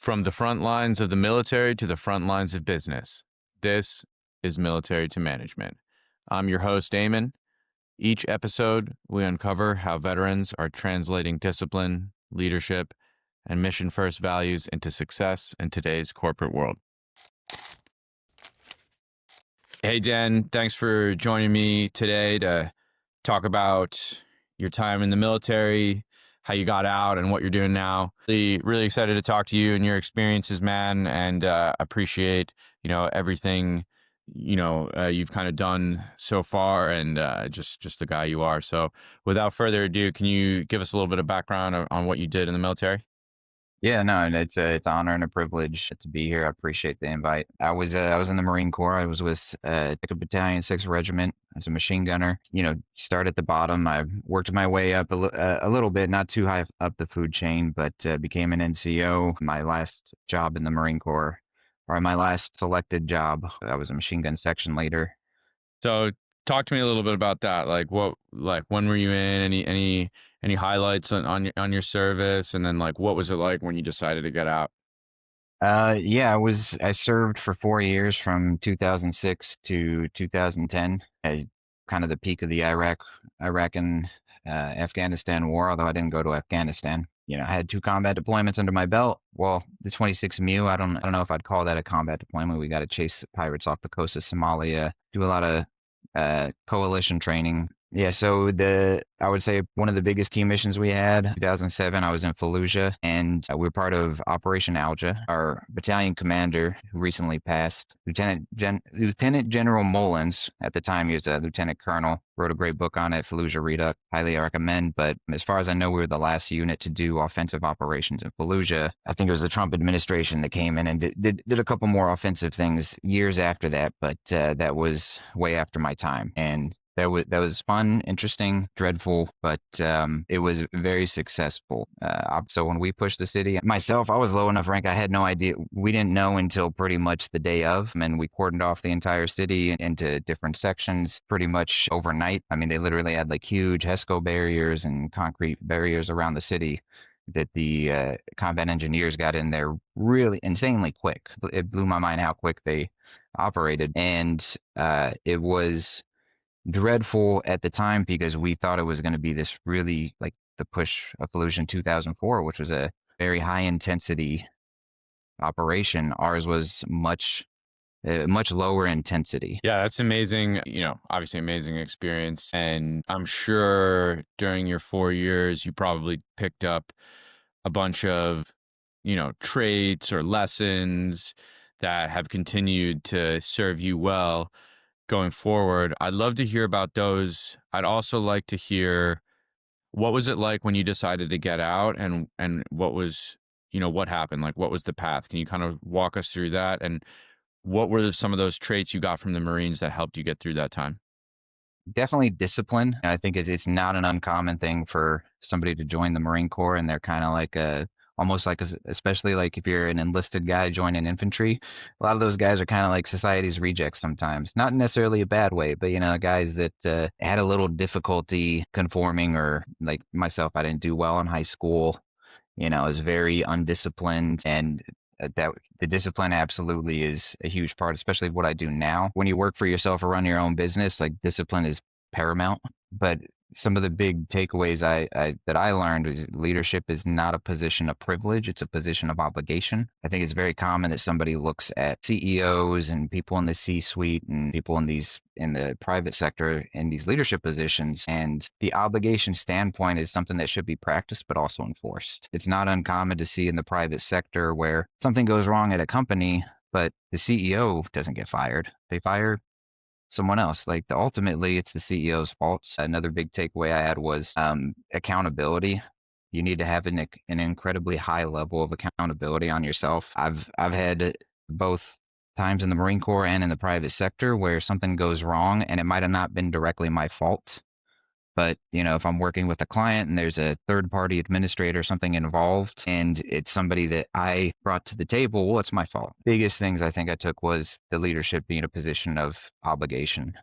From the front lines of the military to the front lines of business, this is Military to Management. I'm your host, Eamon. Each episode, we uncover how veterans are translating discipline, leadership, and mission-first values into success in today's corporate world. Hey, Dan, thanks for joining me today to talk about your time in the military, how you got out, and what you're doing now. Really excited to talk to you and your experiences, man, and appreciate everything you've kind of done so far, and just the guy you are. So, without further ado, can you give us a little bit of background on what you did in the military? Yeah, no, and it's an honor and a privilege to be here. I appreciate the invite. I was in the Marine Corps. I was with Battalion, 6th Regiment. I was a machine gunner. Start at the bottom. I worked my way up a little bit, not too high up the food chain, but became an NCO. My last job in the Marine Corps, or my last selected job, I was a machine gun section leader. So talk to me a little bit about that. When were you in? Any highlights on your service, and then what was it like when you decided to get out? Yeah, I served for 4 years from 2006 to 2010, kind of the peak of the Iraq and Afghanistan war, although I didn't go to Afghanistan. I had 2 combat deployments under my belt. Well, the 26 MEU, I don't know if I'd call that a combat deployment. We got to chase pirates off the coast of Somalia, do a lot of coalition training. Yeah, so I would say one of the biggest key missions we had, 2007, I was in Fallujah, and we were part of Operation Alja. Our battalion commander, who recently passed, Lieutenant General Mullins, at the time he was a lieutenant colonel, wrote a great book on it, Fallujah Read Up, highly recommend. But as far as I know, we were the last unit to do offensive operations in Fallujah. I think it was the Trump administration that came in and did a couple more offensive things years after that, but that was way after my time. And that was fun, interesting, dreadful, but it was very successful. So when we pushed the city, myself, I was low enough rank, I had no idea. We didn't know until pretty much the day of, and we cordoned off the entire city into different sections pretty much overnight. I mean, they literally had like huge HESCO barriers and concrete barriers around the city that the combat engineers got in there really insanely quick. It blew my mind how quick they operated, and it was dreadful at the time because we thought it was going to be this really like the push of Fallujah in 2004, which was a very high intensity operation. Ours was much lower intensity. Yeah, that's amazing. Obviously amazing experience. And I'm sure during your 4 years, you probably picked up a bunch of, traits or lessons that have continued to serve you well going forward. I'd love to hear about those. I'd also like to hear, what was it like when you decided to get out, and what was, what happened? Like, what was the path? Can you kind of walk us through that? And what were some of those traits you got from the Marines that helped you get through that time? Definitely discipline. I think it's not an uncommon thing for somebody to join the Marine Corps, and they're kind of like almost like especially like if you're an enlisted guy joining infantry, a lot of those guys are kind of like society's rejects sometimes. Not necessarily a bad way, but guys that had a little difficulty conforming, or like myself, I didn't do well in high school. Is very undisciplined, and that the discipline absolutely is a huge part, especially what I do now. When you work for yourself or run your own business, like discipline is paramount. But some of the big takeaways that I learned is leadership is not a position of privilege; it's a position of obligation. I think it's very common that somebody looks at CEOs and people in the C-suite and people in the private sector in these leadership positions, and the obligation standpoint is something that should be practiced but also enforced. It's not uncommon to see in the private sector where something goes wrong at a company, but the CEO doesn't get fired. They fire someone else. Like ultimately, it's the CEO's fault. Another big takeaway I had was accountability. You need to have an incredibly high level of accountability on yourself. I've had both times in the Marine Corps and in the private sector where something goes wrong, and it might have not been directly my fault. But, if I'm working with a client and there's a third party administrator or something involved and it's somebody that I brought to the table, well, it's my fault. Biggest things I think I took was the leadership being a position of obligation,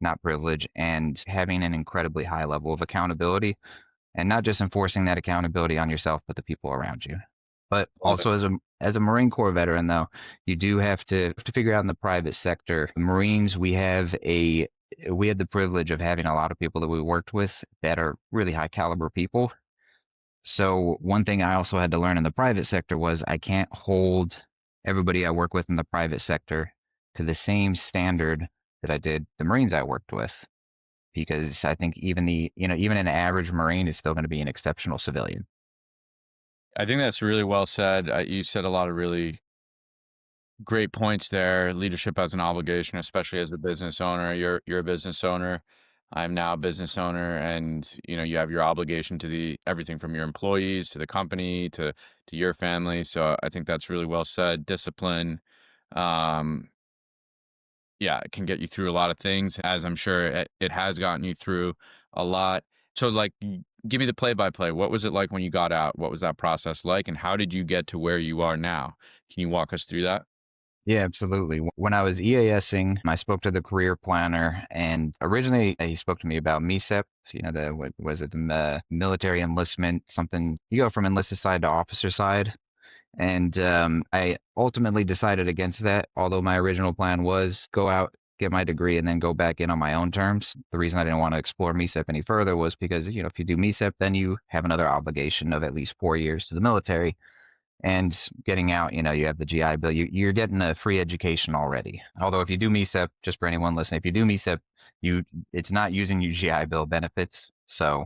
not privilege, and having an incredibly high level of accountability, and not just enforcing that accountability on yourself, but the people around you. But Love it. also as a Marine Corps veteran, though, you do have to figure out in the private sector. Marines, we had the privilege of having a lot of people that we worked with that are really high caliber people. So one thing I also had to learn in the private sector was I can't hold everybody I work with in the private sector to the same standard that I did the Marines I worked with, because I think even an average Marine is still going to be an exceptional civilian. I think that's really well said. You said a lot of really great points there. Leadership as an obligation, especially as a business owner. You're a business owner. I'm now a business owner, and you have your obligation to the everything from your employees to the company to your family. So I think that's really well said. Discipline, um, yeah, it can get you through a lot of things, as I'm sure it has gotten you through a lot. So, like, give me the play by play. What was it like when you got out? What was that process like, and how did you get to where you are now? Can you walk us through that? Yeah, absolutely. When I was EASing, I spoke to the career planner, and originally he spoke to me about MECEP. The what was it, the military enlistment, something you go from enlisted side to officer side. And I ultimately decided against that, although my original plan was go out, get my degree, and then go back in on my own terms. The reason I didn't want to explore MECEP any further was because, if you do MECEP, then you have another obligation of at least 4 years to the military. And getting out, you have the GI Bill. You're getting a free education already. Although if you do MECEP, just for anyone listening, if you do MECEP, it's not using your GI Bill benefits. So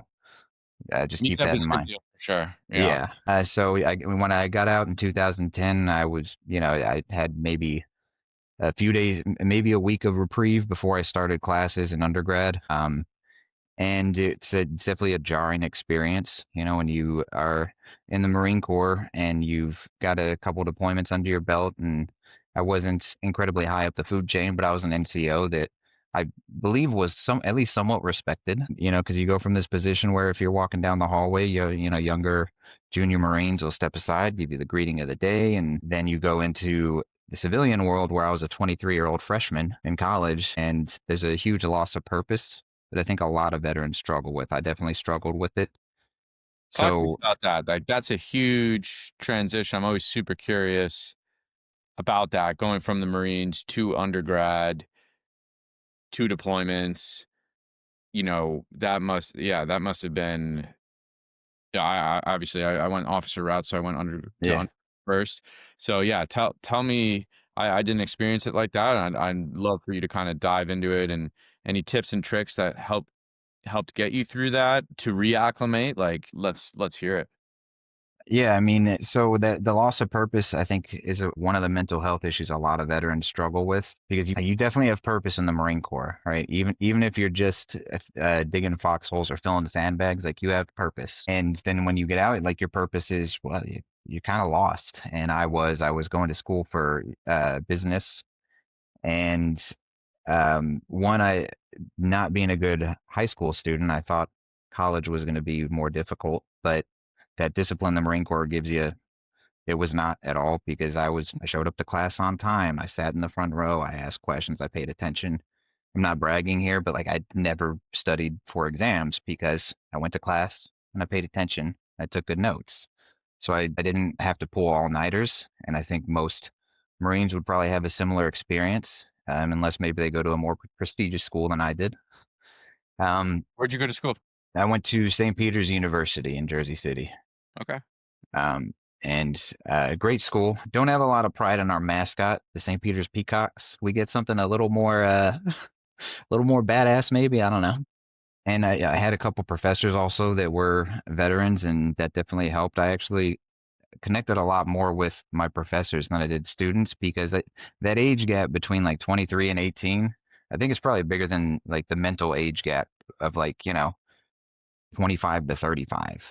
just keep MECEP that is in a good mind. deal for sure. Yeah. Yeah. When I got out in 2010, I was, I had maybe a few days, maybe a week of reprieve before I started classes in undergrad. And it's definitely a jarring experience, when you are in the Marine Corps and you've got a couple deployments under your belt. And I wasn't incredibly high up the food chain, but I was an NCO that I believe was at least somewhat respected, because you go from this position where if you're walking down the hallway, younger junior Marines will step aside, give you the greeting of the day, and then you go into the civilian world where I was a 23-year-old freshman in college, and there's a huge loss of purpose that I think a lot of veterans struggle with. I definitely struggled with it. Talk to me So about that. Like, that's a huge transition. I'm always super curious about that, going from the Marines to undergrad, to deployments. That must have been. Yeah, obviously I went officer route, so I went yeah, under first. So yeah, tell me. I didn't experience it like that. And I'd love for you to kind of dive into it, and any tips and tricks that helped get you through that to reacclimate. Like, let's hear it. yeah. I mean, so the loss of purpose, I think, is one of the mental health issues a lot of veterans struggle with, because you definitely have purpose in the Marine Corps, right? Even if you're just digging foxholes or filling sandbags, like you have purpose. And then when you get out, like your purpose is, well, you're kind of lost. And I was going to school for business. And one, I not being a good high school student, I thought college was going to be more difficult, but that discipline the Marine Corps gives you, it was not at all, because I showed up to class on time. I sat in the front row. I asked questions. I paid attention. I'm not bragging here, but like I never studied for exams because I went to class and I paid attention. I took good notes. So I didn't have to pull all-nighters. And I think most Marines would probably have a similar experience, unless maybe they go to a more prestigious school than I did. Um, Where'd you go to school? I went to St. Peter's University in Jersey City. Okay. Um, and great school. Don't have a lot of pride in our mascot, the St. Peter's Peacocks. We get something a little more, a little more badass, maybe. I don't know. And I had a couple professors also that were veterans, and that definitely helped. I actually connected a lot more with my professors than I did students, because that age gap between like 23 and 18, I think it's probably bigger than like the mental age gap of like, 25 to 35,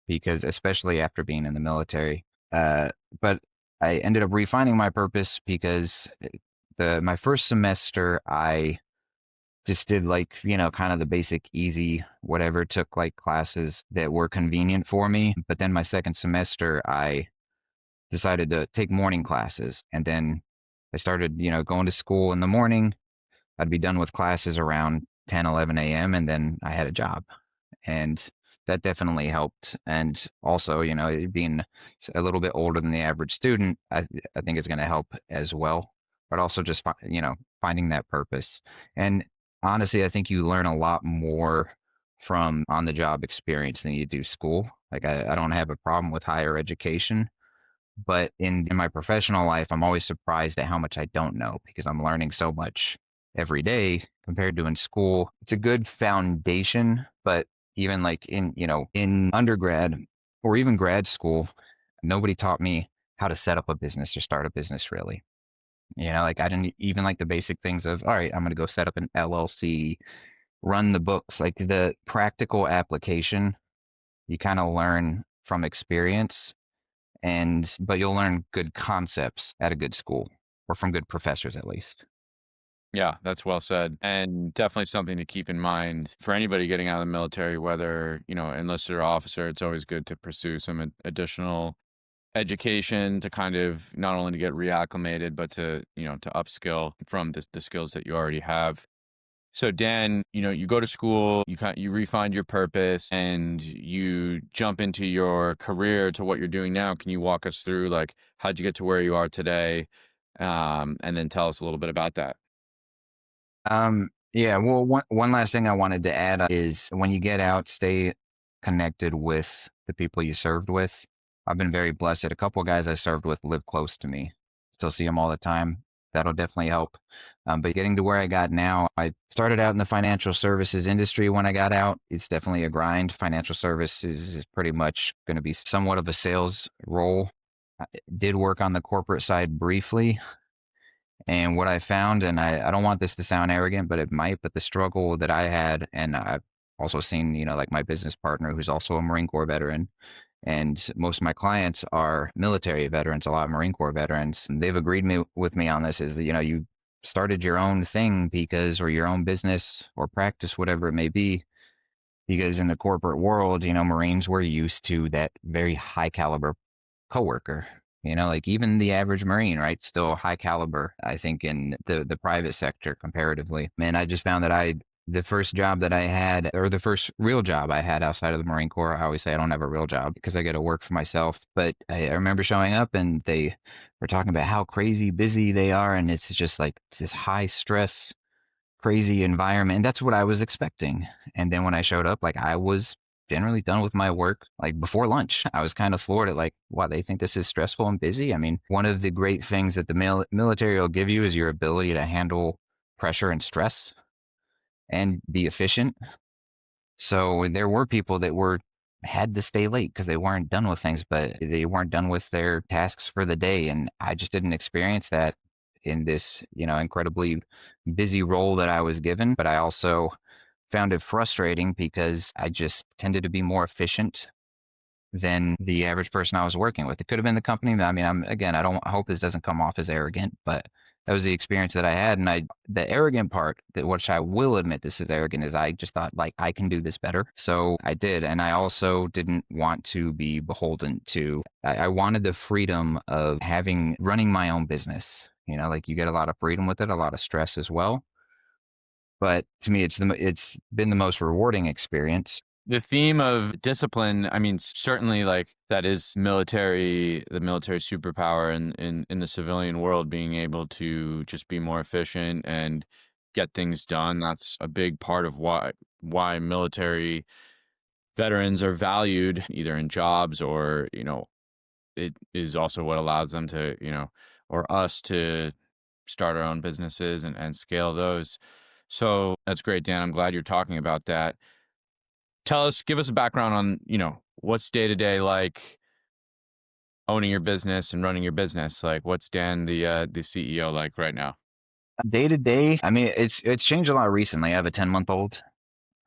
because especially after being in the military. Uh, but I ended up refining my purpose because my first semester I just did like, kind of the basic easy whatever, took like classes that were convenient for me. But then my second semester I decided to take morning classes. And then I started, going to school in the morning. I'd be done with classes around 10, 11 a.m. And then I had a job. And that definitely helped. And also, being a little bit older than the average student, I think is going to help as well. But also just finding that purpose. And honestly, I think you learn a lot more from on the job experience than you do school. Like I don't have a problem with higher education, but in my professional life, I'm always surprised at how much I don't know because I'm learning so much every day compared to in school. It's a good foundation, but even like in undergrad or even grad school, nobody taught me how to set up a business or start a business really. Like I didn't even like the basic things of, all right, I'm going to go set up an LLC, run the books, like the practical application. You kind of learn from experience but you'll learn good concepts at a good school or from good professors at least. Yeah, that's well said. And definitely something to keep in mind for anybody getting out of the military, whether, enlisted or officer, it's always good to pursue some additional education to kind of not only to get reacclimated, but to upskill from the skills that you already have. So Dan, you go to school, you refine your purpose and you jump into your career to what you're doing now. Can you walk us through like how'd you get to where you are today? And then tell us a little bit about that. Yeah, well, one last thing I wanted to add is when you get out, stay connected with the people you served with. I've been very blessed that a couple of guys I served with live close to me. Still see them all the time. That'll definitely help. But getting to where I got now, I started out in the financial services industry when I got out. It's definitely a grind. Financial services is pretty much going to be somewhat of a sales role. I did work on the corporate side briefly, and what I found, and I don't want this to sound arrogant, but it might, but the struggle that I had, and I've also seen, like my business partner who's also a Marine Corps veteran, and most of my clients are military veterans, a lot of Marine Corps veterans. And they've agreed with me on this is that, you started your own thing or your own business or practice, whatever it may be, because in the corporate world, Marines were used to that very high caliber coworker. Like even the average Marine, right? Still high caliber, I think, in the private sector comparatively. Man, I just found that the first job that I had, or the first real job I had outside of the Marine Corps, I always say I don't have a real job because I get to work for myself. But I remember showing up and they were talking about how crazy busy they are. And it's just like this high stress, crazy environment. And that's what I was expecting. And then when I showed up, like I was generally done with my work like before lunch. I was kind of floored at like, wow, they think this is stressful and busy. I mean, one of the great things that the military will give you is your ability to handle pressure and stress and be efficient. So there were people that had to stay late because they weren't done with things, but they weren't done with their tasks for the day. And I just didn't experience that in this, incredibly busy role that I was given. But I also found it frustrating because I just tended to be more efficient than the average person I was working with. It could have been the company. I mean, I hope this doesn't come off as arrogant, but that was the experience that I had. And the arrogant part, which I will admit this is arrogant, is I just thought like I can do this better. So I did. And I also didn't want to be beholden to, I wanted the freedom of running my own business. Like you get a lot of freedom with it, a lot of stress as well. But to me, it's been the most rewarding experience. The theme of discipline, I mean, certainly like that is the military superpower in the civilian world, being able to just be more efficient and get things done. That's a big part of why military veterans are valued either in jobs or, it is also what allows them to, or us to start our own businesses and scale those. So that's great, Dan. I'm glad you're talking about that. Give us a background on, what's day to day like owning your business and running your business. Like what's Dan, the CEO like right now? Day to day, I mean, it's changed a lot recently. I have a 10-month-old.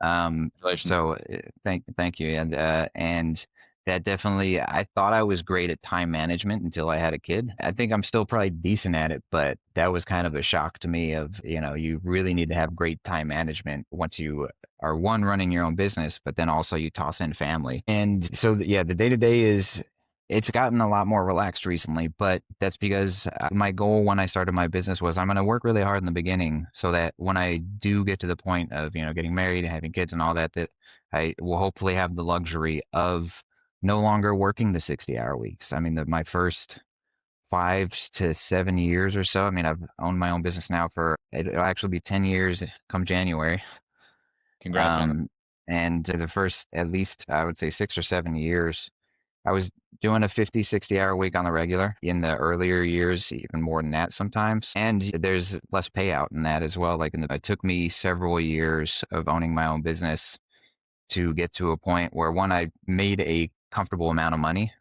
Congratulations. So thank you. And that definitely, I thought I was great at time management until I had a kid. I think I'm still probably decent at it, but that was kind of a shock to me of, you really need to have great time management once you are running your own business, but then also you toss in family. And so, yeah, the day to day is It's gotten a lot more relaxed recently, but that's because my goal when I started my business was I'm going to work really hard in the beginning so that when I do get to the point of, getting married and having kids and all that, that I will hopefully have the luxury of no longer working the 60-hour weeks. I mean, my first 5 to 7 years or so. I mean, I've owned my own business now it'll actually be 10 years come January. Congrats on it. Um, and the first, at least I would say 6 or 7 years, I was doing a 50, 60-hour week on the regular. In the earlier years, even more than that sometimes. And there's less payout in that as well. Like it took me several years of owning my own business to get to a point where one, I made a comfortable amount of money.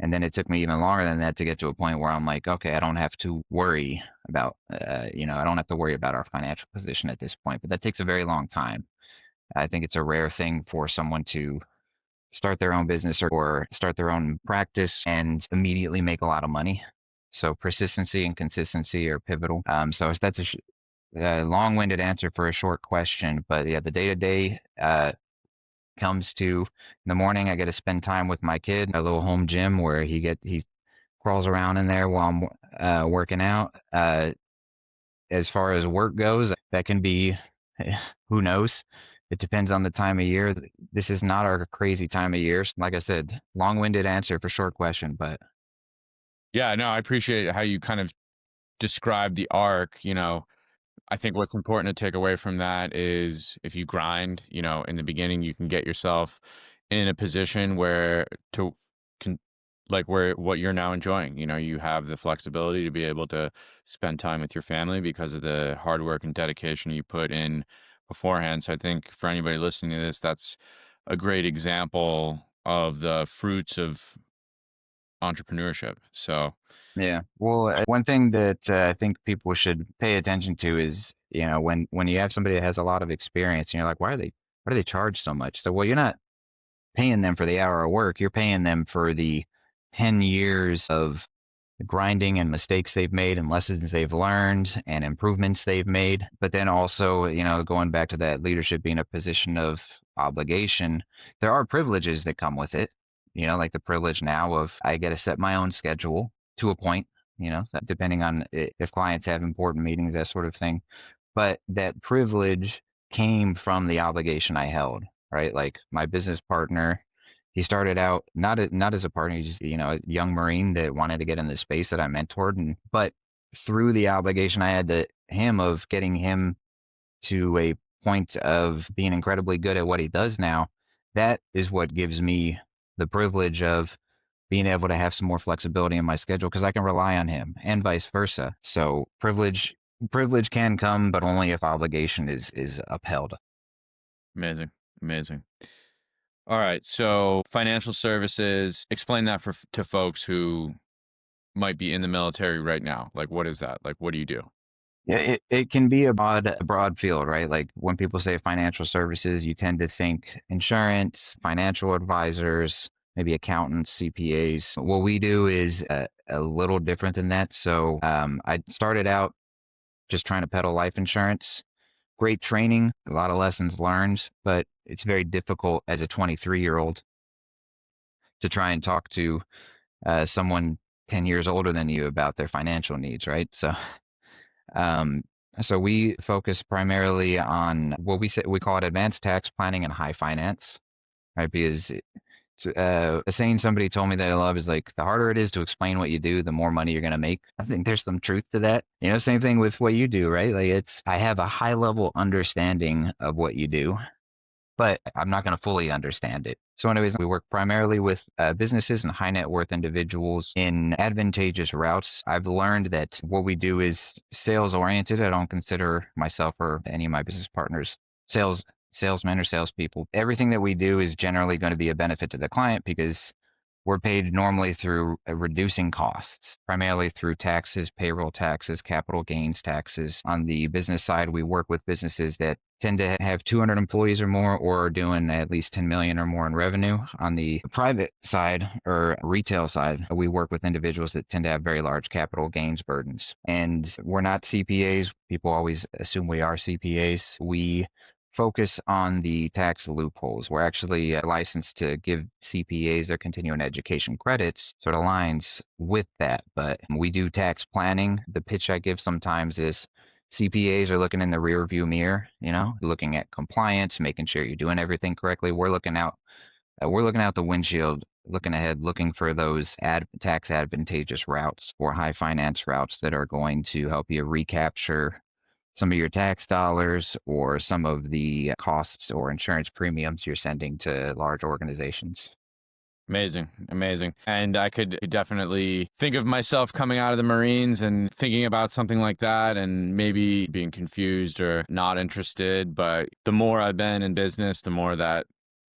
And then it took me even longer than that to get to a point where I'm like, okay, I don't have to worry about, I don't have to worry about our financial position at this point. But that takes a very long time. I think it's a rare thing for someone to start their own business or start their own practice and immediately make a lot of money. So persistency and consistency are pivotal. So that's a long-winded answer for a short question, but yeah, the day-to-day comes to in the morning. I get to spend time with my kid, a little home gym where he crawls around in there while I'm working out. As far as work goes, that can be, who knows? It depends on the time of year. This is not our crazy time of year. Like I said, long-winded answer for short question, but Yeah, no, I appreciate how you kind of describe the arc. I think what's important to take away from that is if you grind, in the beginning, you can get yourself in a position where to can like where what you're now enjoying. You have the flexibility to be able to spend time with your family because of the hard work and dedication you put in beforehand. So I think for anybody listening to this, that's a great example of the fruits of entrepreneurship. So yeah. Well, one thing that I think people should pay attention to is, when you have somebody that has a lot of experience, and you're like, why do they charge so much? So, well, you're not paying them for the hour of work. You're paying them for the 10 years of grinding and mistakes they've made and lessons they've learned and improvements they've made. But then also, going back to that leadership being a position of obligation, there are privileges that come with it. Like the privilege now of I get to set my own schedule to a point, depending on if clients have important meetings, that sort of thing. But that privilege came from the obligation I held, right? Like my business partner, he started out not as a partner, he's just, a young Marine that wanted to get in the space that I mentored, but through the obligation I had to him of getting him to a point of being incredibly good at what he does now, that is what gives me the privilege of being able to have some more flexibility in my schedule because I can rely on him and vice versa. So privilege can come, but only if obligation is upheld. amazing, amazing. All right. So financial services, explain that to folks who might be in the military right now. Like, what is that? Like, what do you do? Yeah, it can be a broad field, right? Like when people say financial services, you tend to think insurance, financial advisors, maybe accountants, CPAs. What we do is a little different than that. So I started out just trying to peddle life insurance. Great training, a lot of lessons learned, but it's very difficult as a 23-year-old to try and talk to someone 10 years older than you about their financial needs, right? Um, so we focus primarily on what we call it advanced tax planning and high finance, right? Because a saying somebody told me that I love is like the harder it is to explain what you do, the more money you're going to make. I think there's some truth to that. Same thing with what you do, right? Like I have a high level understanding of what you do, but I'm not going to fully understand it. So, anyways, we work primarily with businesses and high net worth individuals in advantageous routes. I've learned that what we do is sales oriented. I don't consider myself or any of my business partners salesmen or salespeople. Everything that we do is generally going to be a benefit to the client because we're paid normally through reducing costs, primarily through taxes, payroll taxes, capital gains taxes. On the business side, we work with businesses that tend to have 200 employees or more or are doing at least 10 million or more in revenue. On the private side or retail side, we work with individuals that tend to have very large capital gains burdens. And we're not CPAs. People always assume we are CPAs. We focus on the tax loopholes. We're actually licensed to give CPAs their continuing education credits, so it aligns with that. But we do tax planning. The pitch I give sometimes is CPAs are looking in the rear view mirror, looking at compliance, making sure you're doing everything correctly. We're looking out the windshield, looking ahead, looking for those tax advantageous routes or high finance routes that are going to help you recapture some of your tax dollars or some of the costs or insurance premiums you're sending to large organizations. Amazing, amazing. And I could definitely think of myself coming out of the Marines and thinking about something like that and maybe being confused or not interested. But the more I've been in business, the more that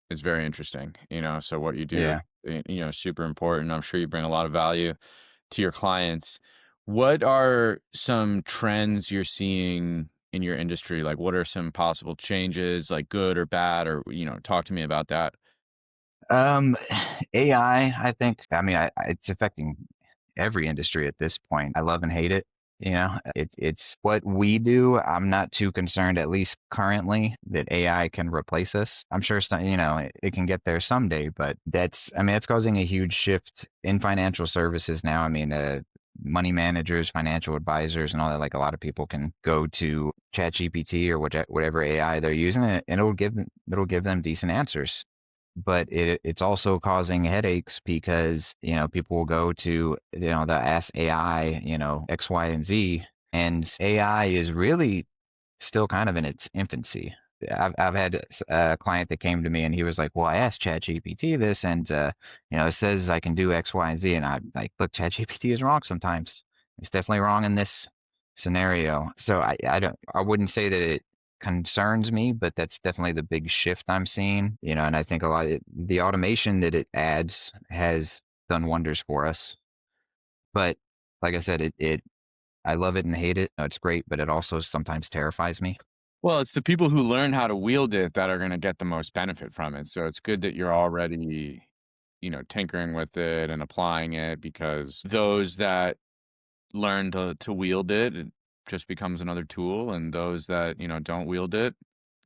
is very interesting, So what you do, Yeah. super important. I'm sure you bring a lot of value to your clients. What are some trends you're seeing in your industry? Like, what are some possible changes, like good or bad, or, talk to me about that. Um, AI, I think, it's affecting every industry at this point. I love and hate it. It's what we do. I'm not too concerned, at least currently, that AI can replace us. I'm sure some, it can get there someday, but it's causing a huge shift in financial services now. Money managers, financial advisors, and all that. Like a lot of people can go to ChatGPT or whatever AI they're using, and it'll give them decent answers, but it's also causing headaches because people will go to the ask AI X, Y, and Z, and AI is really still kind of in its infancy. I've had a client that came to me and he was like, "Well, I asked ChatGPT this, and it says I can do X, Y, and Z." And I like, "Look, ChatGPT is wrong sometimes. It's definitely wrong in this scenario." So I wouldn't say that it concerns me, but that's definitely the big shift I'm seeing. And I think a lot of the automation that it adds has done wonders for us. But like I said, it I love it and hate it. It's great, but it also sometimes terrifies me. Well, it's the people who learn how to wield it that are going to get the most benefit from it. So it's good that you're already, tinkering with it and applying it, because those that learn to wield it, it just becomes another tool. And those that, don't wield it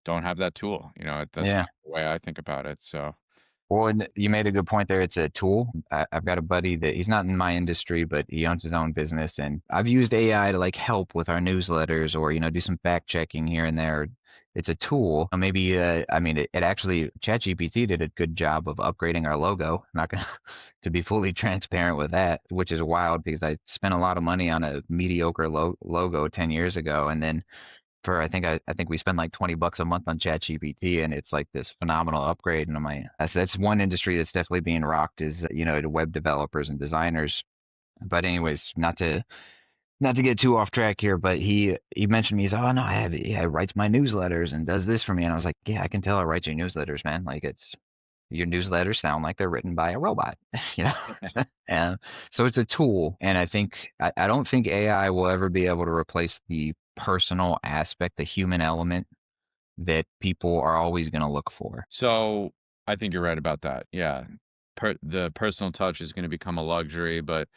don't have that tool. That's Yeah. kind of the way I think about it. So, Well, and you made a good point there. It's a tool. I've got a buddy that he's not in my industry, but he owns his own business, and I've used AI to like help with our newsletters or do some fact checking here and there. It's a tool. Maybe it actually ChatGPT did a good job of upgrading our logo. I'm not gonna to be fully transparent with that, which is wild because I spent a lot of money on a mediocre logo 10 years ago, and then for I think we spend like $20 a month on ChatGPT, and it's like this phenomenal upgrade. And I'm like, that's one industry that's definitely being rocked is the web developers and designers. But anyways, not to get too off track here, but he mentioned me. He's, oh no, I have it. Yeah, it writes my newsletters and does this for me. And I was like, yeah, I can tell it writes your newsletters, man. Like your newsletters sound like they're written by a robot, you know. And so it's a tool, and I don't think AI will ever be able to replace the personal aspect, the human element that people are always going to look for. so I think you're right about that. Yeah. The personal touch is going to become a luxury, but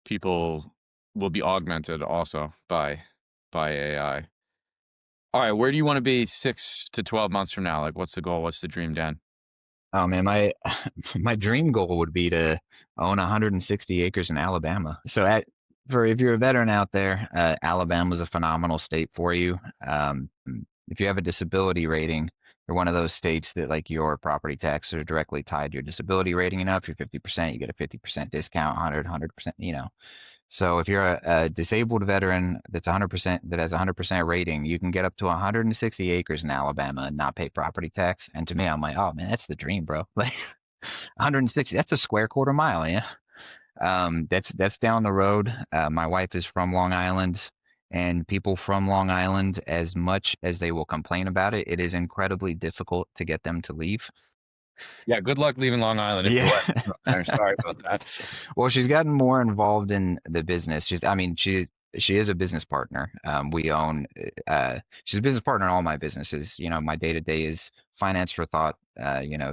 people will be augmented also by AI. All right, where do you want to be 6 to 12 months from now? Like, what's the goal? What's the dream, Dan? Oh man, my my dream goal would be to own 160 acres in Alabama. For if you're a veteran out there, Alabama's a phenomenal state for you. If you have a disability rating, you're one of those states that like your property taxes are directly tied to your disability rating. If you're 50%, you get a 50% discount, 100%. So if you're a disabled veteran that's 100% that has 100% rating, you can get up to 160 acres in Alabama and not pay property tax. And to me, I'm like, oh man, that's the dream, bro. Like 160, that's a square quarter mile, yeah. That's down the road. My wife is from Long Island, and people from Long Island, as much as they will complain about it, it is incredibly difficult to get them to leave. Yeah, good luck leaving Long Island if your Yeah. wife is from there. Sorry about that. Well, she's gotten more involved in the business. She is a business partner. She's a business partner in all my businesses. My day to day is finance for thought,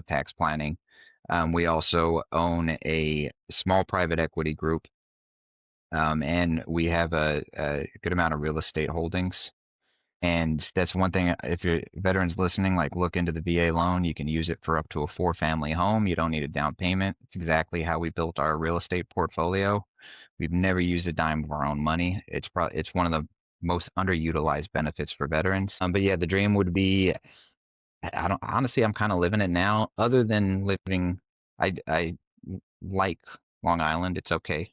tax planning. We also own a small private equity group, and we have a good amount of real estate holdings. And that's one thing, if you're veterans listening, like look into the VA loan. You can use it for up to a 4-family home. You don't need a down payment. It's exactly how we built our real estate portfolio. We've never used a dime of our own money. It's one of the most underutilized benefits for veterans. But yeah, the dream would be, I don't honestly, I'm kind of living it now. Other than living, I like Long Island. It's okay.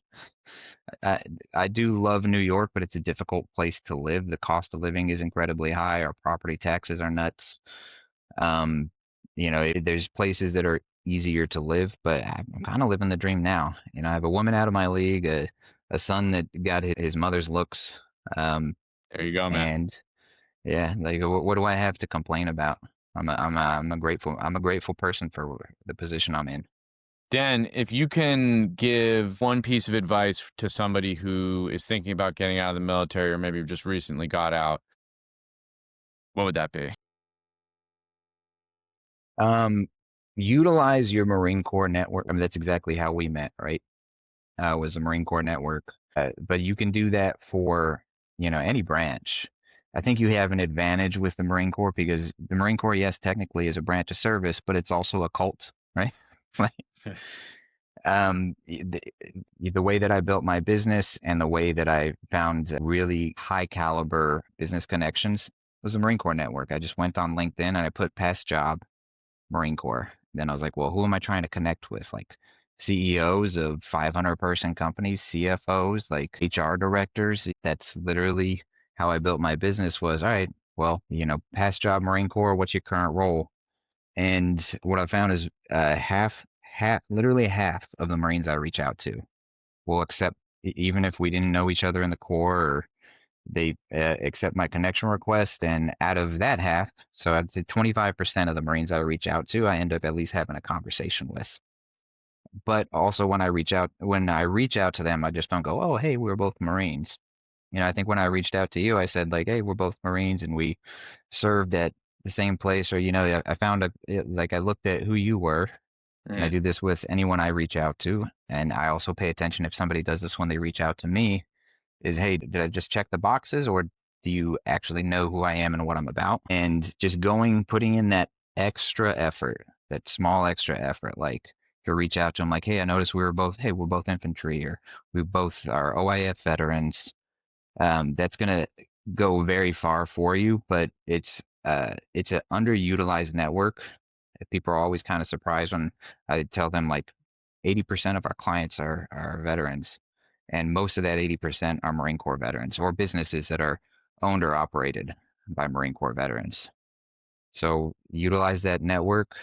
I, I do love New York, but it's a difficult place to live. The cost of living is incredibly high. Our property taxes are nuts. Um, there's places that are easier to live, but I'm kind of living the dream now. I have a woman out of my league, a son that got his mother's looks. Um, There you go, man. and yeah, like what do I have to complain about? I'm a grateful person for the position I'm in. Dan, if you can give one piece of advice to somebody who is thinking about getting out of the military or maybe just recently got out, what would that be? Um, Utilize your Marine Corps network. I mean, that's exactly how we met, right? Was the Marine Corps network. But you can do that for, any branch. I think you have an advantage with the Marine Corps because the Marine Corps, yes, technically is a branch of service, but it's also a cult, right? Like, the way that I built my business and the way that I found really high caliber business connections was the Marine Corps network. I just went on LinkedIn and I put past job Marine Corps. Then I was like, well, who am I trying to connect with? Like CEOs of 500-person companies, CFOs, like HR directors. That's literally how I built my business was, all right, well, past job Marine Corps, what's your current role? And what I found is literally half of the Marines I reach out to will accept, even if we didn't know each other in the Corps, or they accept my connection request. And out of that half, so I'd say 25% of the Marines I reach out to, I end up at least having a conversation with. But also when I reach out to them, I just don't go, oh, hey, we're both Marines. I think when I reached out to you, I said like, hey, we're both Marines and we served at the same place. Or, I found like I looked at who you were, and I Mm. do this with anyone I reach out to. And I also pay attention if somebody does this when they reach out to me is, hey, did I just check the boxes, or do you actually know who I am and what I'm about? And just putting in that extra effort, that small extra effort, like to reach out to them, like, hey, I noticed we're both infantry, or we both are OIF veterans. That's gonna go very far for you, but it's an underutilized network. People are always kind of surprised when I tell them like 80% of our clients are veterans, and most of that 80% are Marine Corps veterans or businesses that are owned or operated by Marine Corps veterans. So utilize that network.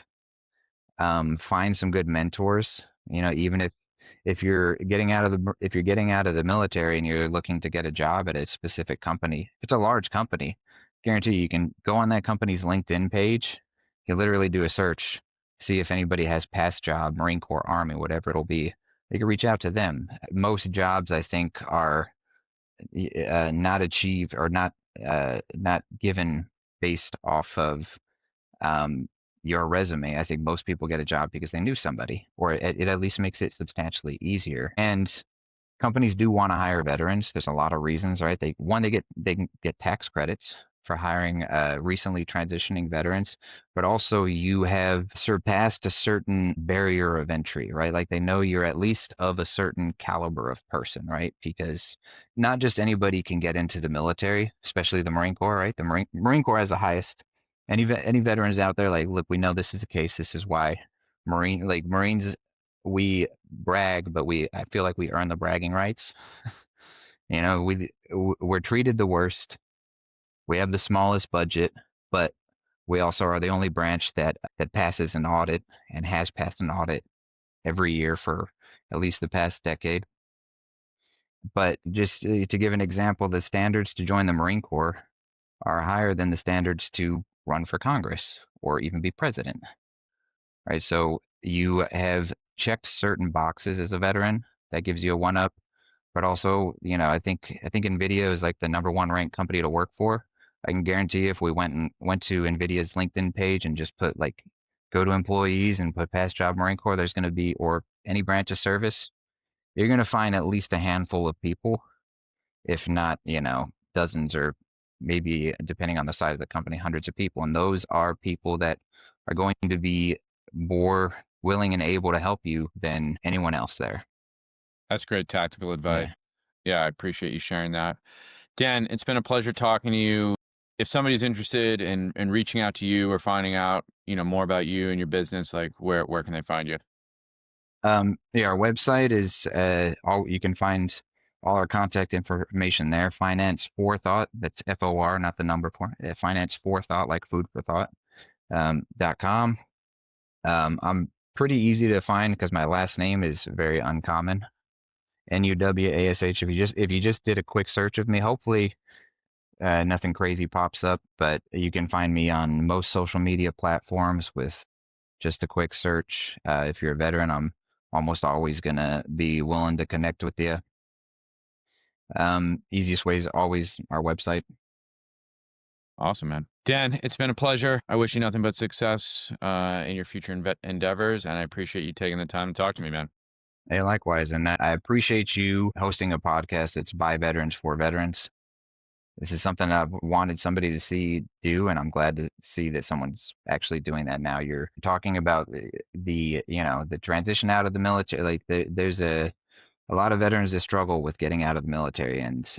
Find some good mentors. Even if you're getting out of the military and you're looking to get a job at a specific company, if it's a large company, guarantee you can go on that company's LinkedIn page. You literally do a search, see if anybody has past job, Marine Corps, Army, whatever it'll be. You can reach out to them. Most jobs, I think, are not achieved or not given based off of um, your resume. I think most people get a job because they knew somebody, or it at least makes it substantially easier. And companies do want to hire veterans. There's a lot of reasons, right? They can get tax credits for hiring recently transitioning veterans, but also you have surpassed a certain barrier of entry, right? Like they know you're at least of a certain caliber of person, right? Because not just anybody can get into the military, especially the Marine Corps, right? The Marine Corps has the highest. Any veterans out there, like, look, we know this is the case. This is why Marines, we brag, but I feel like we earn the bragging rights. We're treated the worst. We have the smallest budget, but we also are the only branch that passes an audit and has passed an audit every year for at least the past decade. But just to give an example, the standards to join the Marine Corps are higher than the standards to run for Congress or even be president, right? So you have checked certain boxes as a veteran. That gives you a one up. But also, I think NVIDIA is like the number one ranked company to work for. I can guarantee if we went to NVIDIA's LinkedIn page and just put like go to employees and put past job Marine Corps, there's going to be, or any branch of service, you're going to find at least a handful of people, if not, dozens or maybe depending on the size of the company, hundreds of people. And those are people that are going to be more willing and able to help you than anyone else there. That's great tactical advice. Yeah. Yeah, I appreciate you sharing that. Dan, it's been a pleasure talking to you. If somebody's interested in reaching out to you or finding out, more about you and your business, like where can they find you? Yeah, our website is all you can find all our contact information there. Finance Forethought, that's FOR, not the number four. Finance Forethought, like food for thought. .com. I'm pretty easy to find because my last name is very uncommon. Nuwash. If you just did a quick search of me, hopefully nothing crazy pops up, but you can find me on most social media platforms with just a quick search. If you're a veteran, I'm almost always gonna be willing to connect with you. Easiest way is always our website. Awesome, man. Dan, it's been a pleasure. I wish you nothing but success in your future endeavors, and I appreciate you taking the time to talk to me, man. Hey, likewise, and I appreciate you hosting a podcast that's by veterans for veterans. This is something I've wanted somebody to see do, and I'm glad to see that someone's actually doing that now. You're talking about the transition out of the military. Like there's a lot of veterans that struggle with getting out of the military, and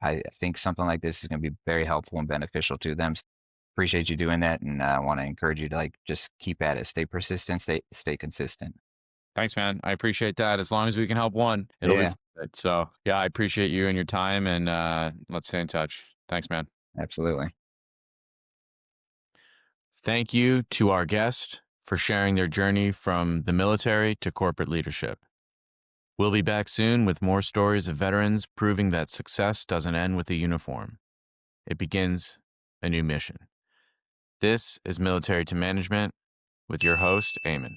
I think something like this is going to be very helpful and beneficial to them. Appreciate you doing that, and I want to encourage you to just keep at it, stay persistent, stay consistent. Thanks, man. I appreciate that. As long as we can help one, it'll be Yeah, good. So, yeah, I appreciate you and your time, and let's stay in touch. Thanks, man. absolutely. Thank you to our guest for sharing their journey from the military to corporate leadership. We'll be back soon with more stories of veterans proving that success doesn't end with a uniform. It begins a new mission. This is Military to Management with your host, Eamon.